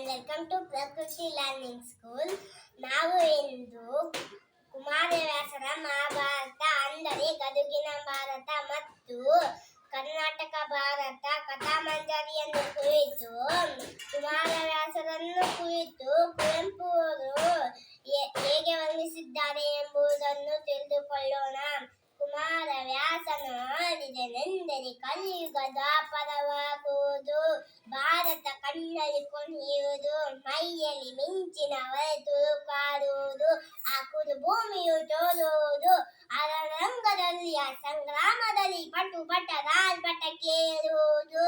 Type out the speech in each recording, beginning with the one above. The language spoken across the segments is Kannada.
ವೆಲ್ಕಮ್ ಟು ಪ್ರಕೃತಿ ಲರ್ನಿಂಗ್ ಸ್ಕೂಲ್. ನಾವು ಇಂದು ಕುಮಾರವ್ಯಾಸರ ಮಹಾಭಾರತ ಅಂದರೆ ಗದುಗಿನ ಭಾರತ ಮತ್ತು ಕರ್ನಾಟಕ ಭಾರತ ಕಥಾಮಂಜರಿಯನ್ನು ಕುರಿತು ಕುಮಾರವ್ಯಾಸರನ್ನು ಕುರಿತು ಕುವೆಂಪು ಅವರು ಹೇಗೆ ವರ್ಣಿಸಿದ್ದಾರೆ ಎಂಬುದನ್ನು ತಿಳಿದುಕೊಳ್ಳೋಣ. ಕುಮಾರವ್ಯಾಸನು ಆಡಿದನೆಂದರೆ ಕಲಿಯುಗ ದ್ವಾಪರವಾಗುವುದು, ಭಾರತ ಕಣ್ಣಲ್ಲಿ ಕುಣಿಯುವುದು, ಮೈಯಲ್ಲಿ ಮಿಂಚಿನ ಹೊರೆತು ಕಾಡುವುದು, ಆ ಕುರು ಭೂಮಿಯು ತೋರುವುದು, ರಂಗದಲ್ಲಿ ಆ ಸಂಗ್ರಾಮದಲ್ಲಿ ಪಟು ಪಟ ರಾಲ್ಪಟ ಕೇಳುವುದು,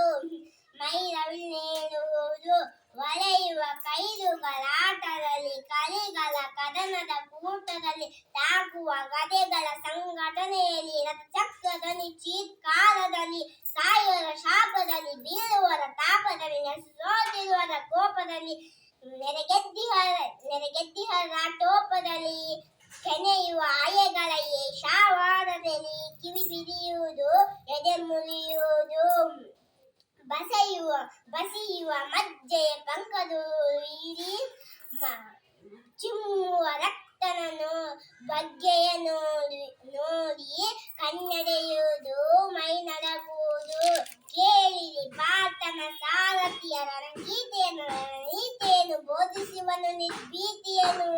ಮೈರವಿನೇಳುವುದು, ಒಳೆಯುವ ಕೈದುಗಳ ಆಟದಲ್ಲಿ, ಕಲಿಗಳ ಕದನದ ಕೂಟದಲ್ಲಿ, ತಾಕುವ ಗದೆಗಳ ಸಂಘಟನೆಯಲ್ಲಿ, ರಥಚಕ್ರದಲ್ಲಿ, ಚೀತ್ಕಾರದಲ್ಲಿ, ಸಾಯುವರ ಶಾಪದಲ್ಲಿ, ಬೀಳುವರ ತಾಪದಲ್ಲಿ, ಸೋತಿರುವರ ಕೋಪದಲ್ಲಿ, ನೆರೆಗೆದ್ದಿಹರ ಟೋಪದಲ್ಲಿ, ಕೆನೆಯುವ ಅಲೆಗಳ ಶಾವಾರದಲ್ಲಿ, ಕಿವಿ ಬಿರಿಯುವುದು, ಎದೆ ಮುರಿಯುವುದು, ಬಸಿಯುವ ಮಜ್ಜೆಯ ಪಂಕದೂರಿ, ಚಿಮ್ಮುವ ರಕ್ತನನ್ನು ಬಗ್ಗೆಯ ನೋಡಿ ಕಣ್ಣೆಡೆಯುವುದು, ಮೈ ನಡಗುವುದು. ಕೇಳಿರಿ ಪಾರ್ಥನ ಸಾರಥಿಯರ ನೀತಿಯನ್ನು ಬೋಧಿಸುವನು ನಿರ್ಭೀತಿಯನು.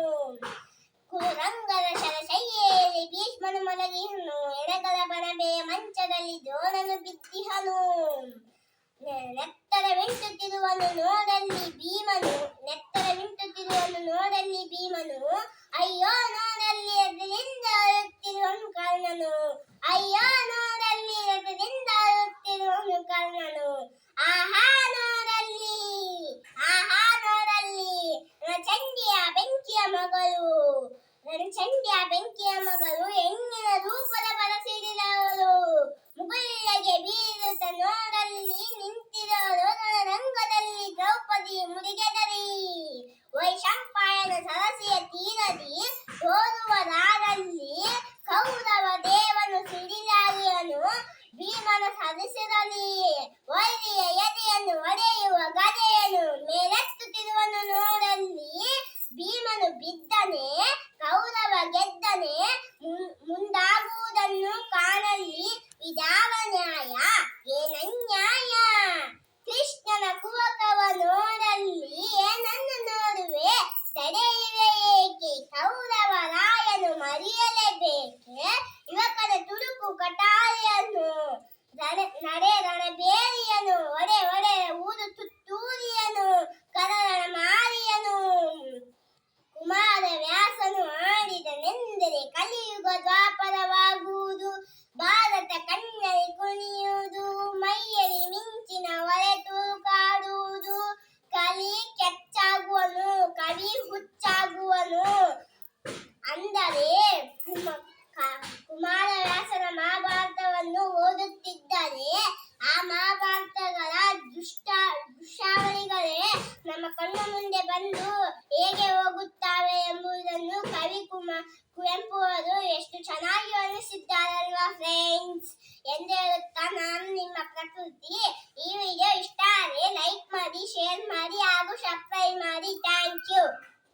ಕುರುರಂಗದ ಶರಶಯ್ಯೆಯಲ್ಲಿ ಭೀಷ್ಮನು ಮಲಗಿಹನು, ಎಡಗಲ ಬಣಬೆಯ ಮಂಚದಲ್ಲಿ ದ್ರೋಣನು ಬಿದ್ದಿಹನು. ನೆತ್ತರವಿಂಟುತ್ತಿರುವನು ನೋಡಲ್ಲಿ ಭೀಮನು, ಅಯ್ಯೋ ನೋಡಲ್ಲಿ ರಥದಿಂದ ಅಳುತ್ತಿರುವನು ಕರ್ಣನು, ಅಯ್ಯೋ ನೋಡಲ್ಲಿ ರಥದಿಂದ ಅಳುತ್ತಿರುವನು ಕರ್ಣನು. ಆಹಾ ನೋಡಲ್ಲಿ ರಣಚಂಡಿಯ ಬೆಂಕಿಯ ಮಗಳು ಹೆಣ್ಣಿನ ರೂಪದ ಬರಸಿಡಿದವಳು, ಮುಗುಳ್ಳೆಗೆ ಬೀರುತ್ತ ನೋಡಲ್ಲಿ ನಿಂತಿರೋಳು ರಂಗದಲ್ಲಿ ದ್ರೌಪದಿ ಮುಡಿಗೆದರಿ. ವೈಶಂಪಾಯನ ಸರಸಿಯ ತೀರದಿ ತೋರುವ ರಾರಲ್ಲಿ ಕೌರವ ದೇವನು ಸಿಡಿಲಾಗಿಯನು, ಭೀಮನ ಸರಸಿರಲಿ ವೈರಿಯ ಎದೆಯನ್ನು ಒಡೆಯುವ ಗದೆಯನ್ನು ಮೇಲೆತ್ತುತ್ತಿರುವನು ನೋಡಲ್ಲಿ. ಭೀಮನು ಬಿದ್ದನೆ, ಕೌರವ ಗೆದ್ದನೆ, ಮುಂದಾಗುವುದನ್ನು ಕಾಣಲಿ. ಇದಾವ ನ್ಯಾಯ ಏನನ್ಯಾಯ? ಕೃಷ್ಣನ ಕುವಕವ ನೋಡಲ್ಲಿ ಏನನ್ನು ನೋಡುವೆ, ತಡೆಯುವೆ ಏಕೆ? ಕೌರವ ರಾಯನು ಮರೆಯಲೇಬೇಕೆ ಯುವಕನ ತುಡುಕು ಕಟಾರಿಯನ್ನು? ನಡೆ ರಣಬೇರಿಯನು, ಒಡೆ ಊರು ತುತ್ತೂರಿಯನು, ಕರಣ ಮಾರಿಯನು. ಕುಮಾರವ್ಯಾಸನು ಆಡಿದನೆಂದರೆ ಕಲಿಯುಗ ದ್ವಾಪರವಾಗುವುದು, ಭಾರತ ಕಣ್ಣಲ್ಲಿ ಕುಣಿಯುವುದು, ಮೈಯಲ್ಲಿ ಮಿಂಚಿನ ಹೊರೆತು ಕಾಡುವುದು. ಕಲಿ ಕೆಚ್ಚಾಗುವನು, ಕವಿ ಹುಚ್ಚಾಗುವನು. ಅಂದರೆ ಕುಮಾರವ್ಯಾಸನ ಮಹಾಭಾರತವನ್ನು ಓದುತ್ತಿದ್ದರೆ ಆ ಮಹಾಭಾರತಗಳ ದೃಶ್ಯಾವಳಿಗಳೇ ನಮ್ಮ ಕಣ್ಣ ಮುಂದೆ ಬಂದು ಹೇಗೆ ಹೋಗುತ್ತವೆ ಎಂಬುದನ್ನು ಕವಿ ಕುವೆಂಪು ಅವರು ಎಷ್ಟು ಚೆನ್ನಾಗಿ ವರ್ಣಿಸಿದ್ದಾರಲ್ವಾ ಫ್ರೆಂಡ್ಸ್ ಎಂದು ಹೇಳುತ್ತಾ ನಾನು ನಿಮ್ಮ ಪ್ರಕೃತಿ. ಈ ವಿಡಿಯೋ ಇಷ್ಟ ಆದರೆ ಲೈಕ್ ಮಾಡಿ, ಶೇರ್ ಮಾಡಿ ಹಾಗೂ ಸಬ್ಸ್ಕ್ರೈಬ್ ಮಾಡಿ. Thank you.